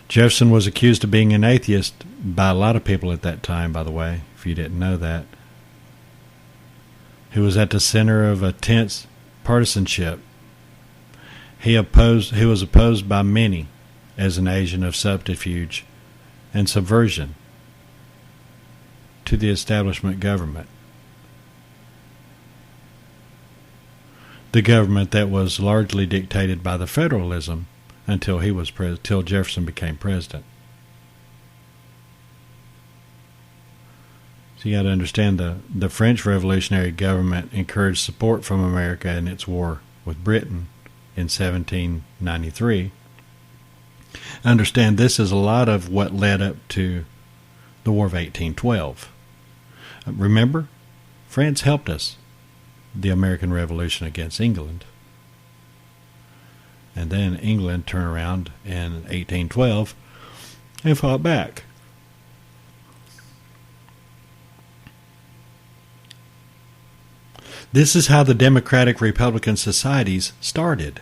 Jefferson was accused of being an atheist by a lot of people at that time, by the way, if you didn't know that. He was at the center of a tense partisanship. He was opposed by many as an agent of subterfuge and subversion to the establishment government. The government that was largely dictated by the federalism until till Jefferson became president. So you got to understand the French revolutionary government encouraged support from America in its war with Britain in 1793. Understand this is a lot of what led up to the War of 1812. Remember, France helped us, the American Revolution against England. And then England turned around in 1812 and fought back. This is how the Democratic Republican societies started.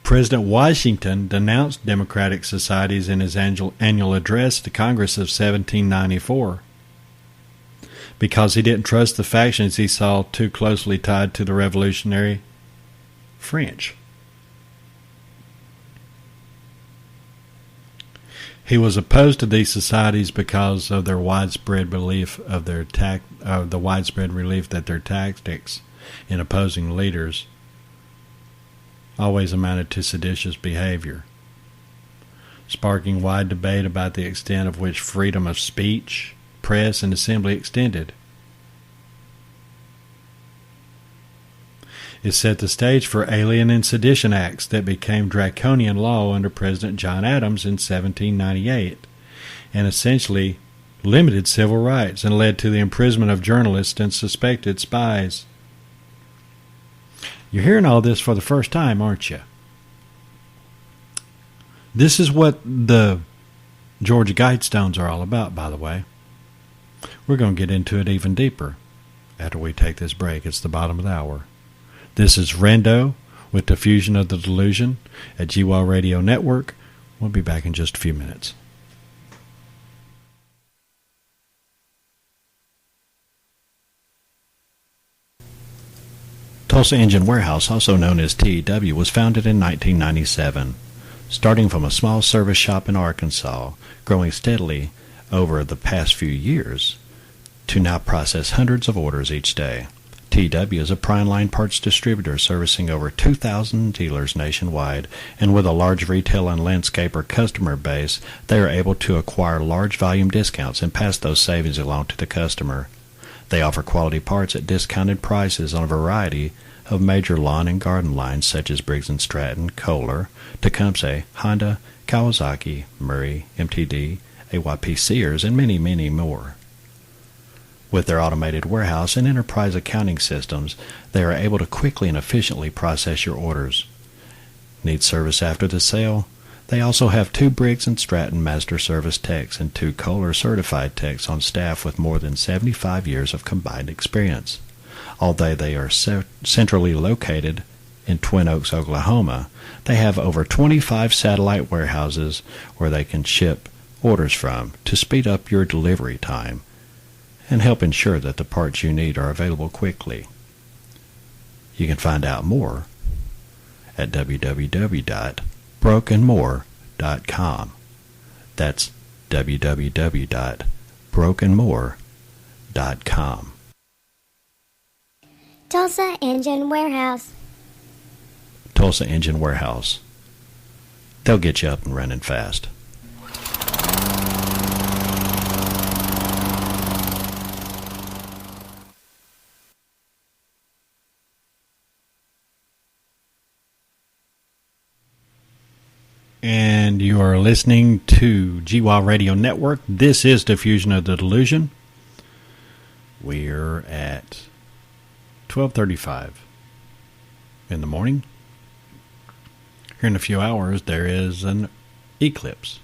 President Washington denounced democratic societies in his annual address to Congress of 1794 because he didn't trust the factions he saw too closely tied to the revolutionary French. He was opposed to these societies because of their widespread belief of the widespread belief that their tactics in opposing leaders always amounted to seditious behavior, sparking wide debate about the extent of which freedom of speech, press, and assembly extended. It set the stage for alien and sedition acts that became draconian law under President John Adams in 1798 and essentially limited civil rights and led to the imprisonment of journalists and suspected spies. You're hearing all this for the first time, aren't you? This is what the Georgia Guidestones are all about, by the way. We're going to get into it even deeper after we take this break. It's the bottom of the hour. This is Rendo with Diffusion of the Delusion at GWA Radio Network. We'll be back in just a few minutes. Tulsa Engine Warehouse, also known as TEW, was founded in 1997, starting from a small service shop in Arkansas, growing steadily over the past few years to now process hundreds of orders each day. TEW is a prime line parts distributor servicing over 2,000 dealers nationwide, and with a large retail and landscaper customer base, they are able to acquire large volume discounts and pass those savings along to the customer. They offer quality parts at discounted prices on a variety of major lawn and garden lines such as Briggs & Stratton, Kohler, Tecumseh, Honda, Kawasaki, Murray, MTD, AYP Sears, and many, many more. With their automated warehouse and enterprise accounting systems, they are able to quickly and efficiently process your orders. Need service after the sale? They also have 2 Briggs & Stratton Master Service Techs and 2 Kohler Certified Techs on staff with more than 75 years of combined experience. Although they are centrally located in Twin Oaks, Oklahoma, they have over 25 satellite warehouses where they can ship orders from to speed up your delivery time and help ensure that the parts you need are available quickly. You can find out more at www.brokenmore.com. That's www.brokenmore.com. Tulsa Engine Warehouse. Tulsa Engine Warehouse. They'll get you up and running fast. And you are listening to GWA Radio Network. This is Diffusion of the Delusion. We're at 12:35 in the morning. Here in a few hours, there is an eclipse.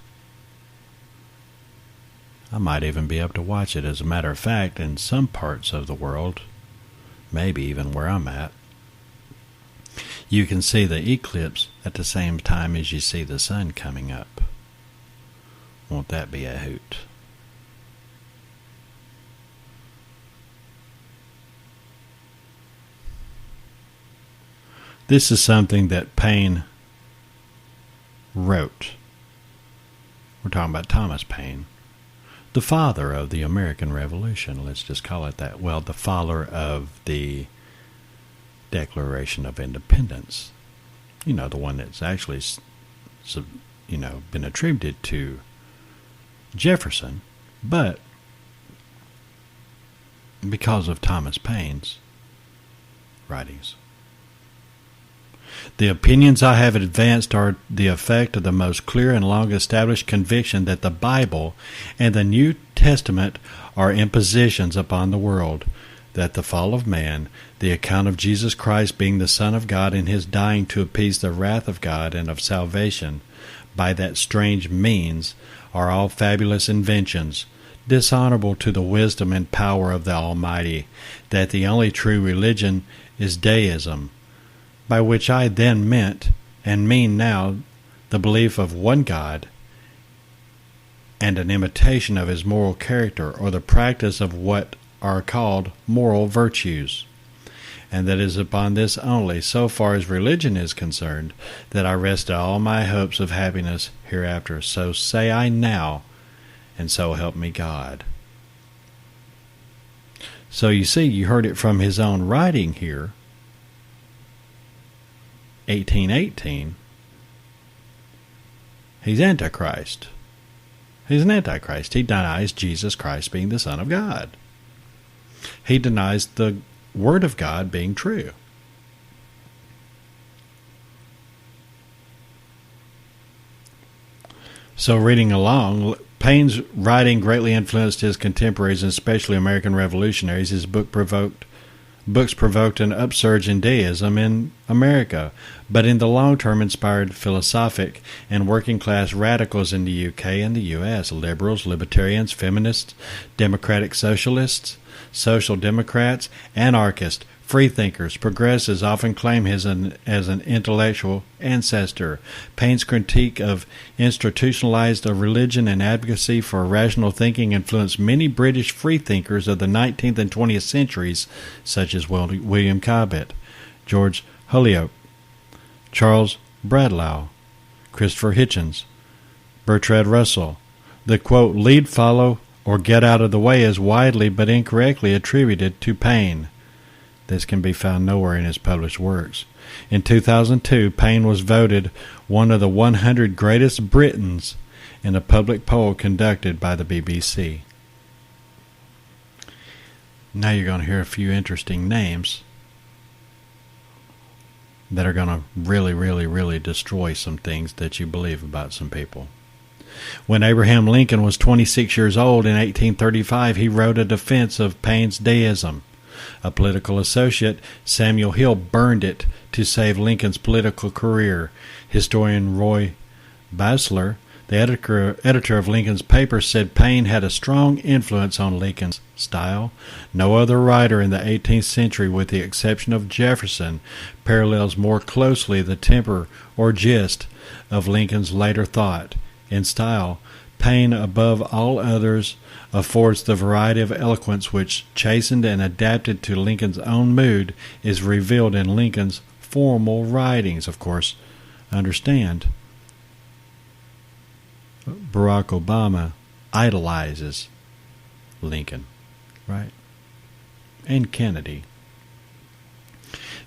I might even be able to watch it. As a matter of fact, in some parts of the world, maybe even where I'm at, You can see the eclipse at the same time as you see the sun coming up. Won't that be a hoot? This is something that Paine wrote. We're talking about Thomas Paine, the father of the American Revolution. Let's just call it that. Well, the father of the Declaration of Independence. You know, the one that's actually, been attributed to Jefferson, but because of Thomas Paine's writings. The opinions I have advanced are the effect of the most clear and long-established conviction that the Bible and the New Testament are impositions upon the world, that the fall of man, the account of Jesus Christ being the Son of God and his dying to appease the wrath of God and of salvation by that strange means, are all fabulous inventions, dishonorable to the wisdom and power of the Almighty, that the only true religion is deism, by which I then meant, and mean now, the belief of one God, and an imitation of his moral character, or the practice of what are called moral virtues. And that is upon this only, so far as religion is concerned, that I rested all my hopes of happiness hereafter. So say I now, and so help me God. So you see, you heard it from his own writing here, 1818, he's Antichrist. He's an Antichrist. He denies Jesus Christ being the Son of God. He denies the Word of God being true. So reading along, Paine's writing greatly influenced his contemporaries, and especially American revolutionaries. His books provoked an upsurge in deism in America, but in the long term inspired philosophic and working class radicals in the UK and the US, liberals, libertarians, feminists, democratic socialists, social democrats, anarchists, freethinkers, progressives often claim him as an intellectual ancestor. Paine's critique of institutionalized religion and advocacy for rational thinking influenced many British freethinkers of the 19th and 20th centuries, such as William Cobbett, George Holyoake, Charles Bradlaugh, Christopher Hitchens, Bertrand Russell. The, quote, lead, follow, or get out of the way is widely but incorrectly attributed to Paine. This can be found nowhere in his published works. In 2002, Paine was voted one of the 100 greatest Britons in a public poll conducted by the BBC. Now you're going to hear a few interesting names that are going to really, really, really destroy some things that you believe about some people. When Abraham Lincoln was 26 years old in 1835, he wrote a defense of Paine's deism. A political associate, Samuel Hill, burned it to save Lincoln's political career. Historian Roy Basler, the editor of Lincoln's paper, said Paine had a strong influence on Lincoln's style. No other writer in the 18th century, with the exception of Jefferson, parallels more closely the temper or gist of Lincoln's later thought. In style, Paine, above all others, affords the variety of eloquence which, chastened and adapted to Lincoln's own mood, is revealed in Lincoln's formal writings. Of course, understand, Barack Obama idolizes Lincoln, right? And Kennedy.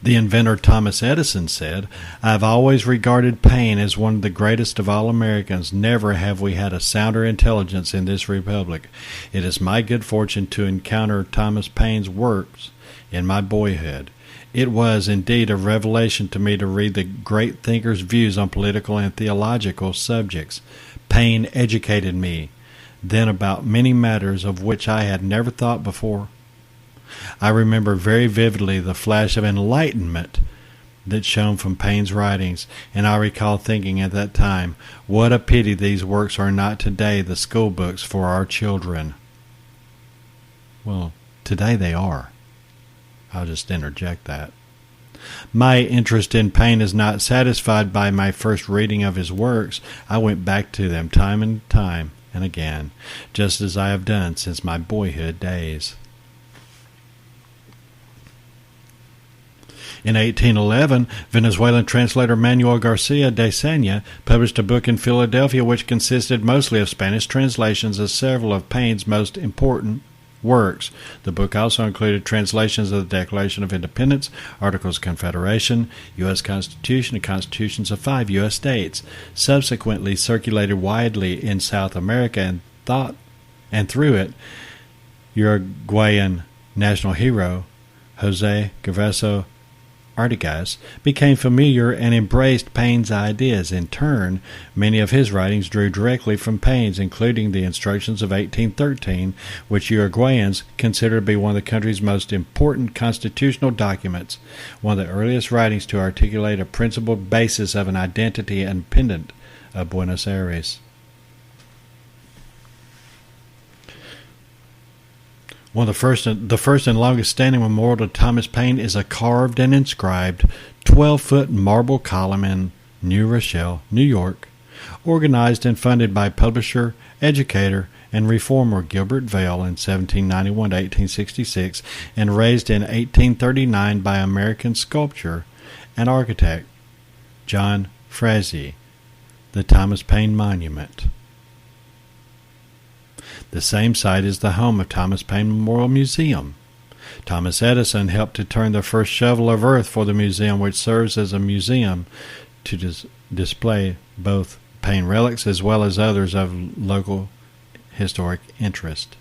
The inventor Thomas Edison said, "I've always regarded Paine as one of the greatest of all Americans. Never have we had a sounder intelligence in this republic. It is my good fortune to encounter Thomas Paine's works in my boyhood. It was, indeed, a revelation to me to read the great thinker's views on political and theological subjects. Paine educated me then about many matters of which I had never thought before. I remember very vividly the flash of enlightenment that shone from Paine's writings, and I recall thinking at that time, what a pity these works are not today the school books for our children." Well, today they are. I'll just interject that. My interest in Paine is not satisfied by my first reading of his works. I went back to them time and again, just as I have done since my boyhood days. In 1811, Venezuelan translator Manuel Garcia de Sena published a book in Philadelphia which consisted mostly of Spanish translations of several of Paine's most important works. The book also included translations of the Declaration of Independence, Articles of Confederation, U.S. Constitution, and constitutions of 5 U.S. states, subsequently circulated widely in South America and through it, Uruguayan national hero Jose Gervaso Artigas became familiar and embraced Paine's ideas. In turn, many of his writings drew directly from Paine's, including the Instructions of 1813, which Uruguayans consider to be one of the country's most important constitutional documents, one of the earliest writings to articulate a principled basis of an identity independent of Buenos Aires. One of the first and longest standing memorial to Thomas Paine is a carved and inscribed 12-foot marble column in New Rochelle, New York, organized and funded by publisher, educator, and reformer Gilbert Vale in 1791 to 1866, and raised in 1839 by American sculptor and architect John Frazee, the Thomas Paine Monument. The same site is the home of Thomas Paine Memorial Museum. Thomas Edison helped to turn the first shovel of earth for the museum, which serves as a museum to display both Paine relics as well as others of local historic interest.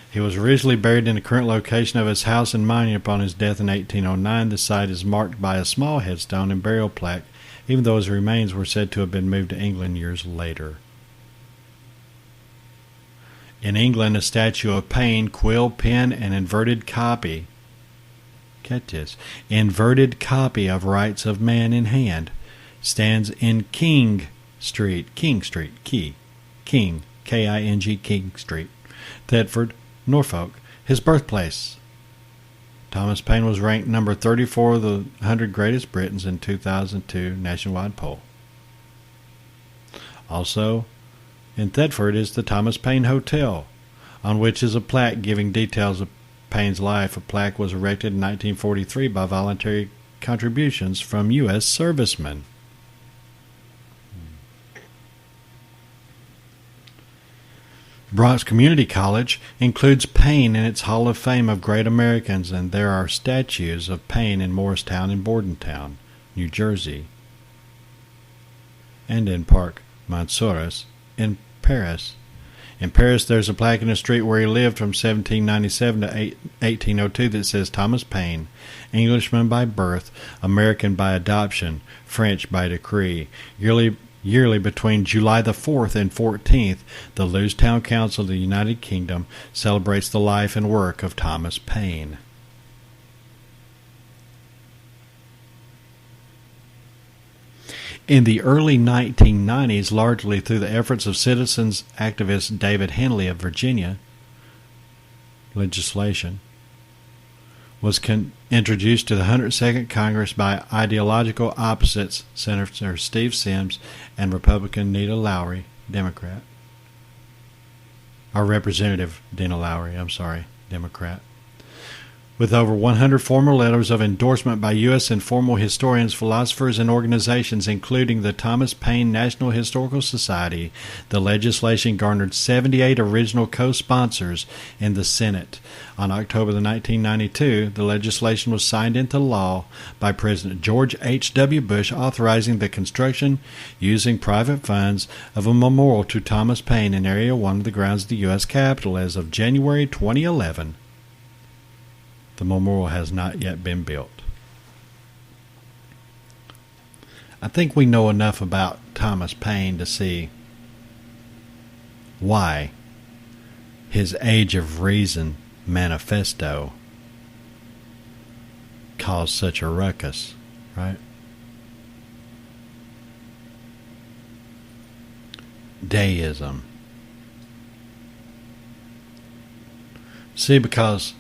He was originally buried in the current location of his house in mining. Upon his death in 1809. The site is marked by a small headstone and burial plaque, even though his remains were said to have been moved to England years later. In England, a statue of Paine, quill, pen, and inverted copy of Rights of Man in hand, stands in King Street, K-I-N-G, King Street, Thetford, Norfolk, his birthplace. Thomas Paine was ranked number 34 of the 100 Greatest Britons in 2002 nationwide poll. Also, in Thetford is the Thomas Paine Hotel, on which is a plaque giving details of Paine's life. A plaque was erected in 1943 by voluntary contributions from U.S. servicemen. Bronx Community College includes Paine in its Hall of Fame of Great Americans, and there are statues of Paine in Morristown and Bordentown, New Jersey, and in Parc Monceau in Paris. In Paris, there's a plaque in the street where he lived from 1797 to 1802 that says Thomas Paine, Englishman by birth, American by adoption, French by decree. Yearly between July the 4th and 14th, the Lewistown Council of the United Kingdom celebrates the life and work of Thomas Paine. In the early 1990s, largely through the efforts of citizens activist David Henley of Virginia, legislation was introduced to the 102nd Congress by ideological opposites, Senator Steve Sims and Republican Nita Lowry, Democrat. Or Representative Dina Lowry, Democrat. With over 100 formal letters of endorsement by U.S. informal historians, philosophers, and organizations, including the Thomas Paine National Historical Society, the legislation garnered 78 original co-sponsors in the Senate. On October 1992, the legislation was signed into law by President George H.W. Bush, authorizing the construction, using private funds, of a memorial to Thomas Paine in Area 1 of the grounds of the U.S. Capitol. As of January 2011, the memorial has not yet been built. I think we know enough about Thomas Paine to see why his Age of Reason manifesto caused such a ruckus, right? Deism. See, because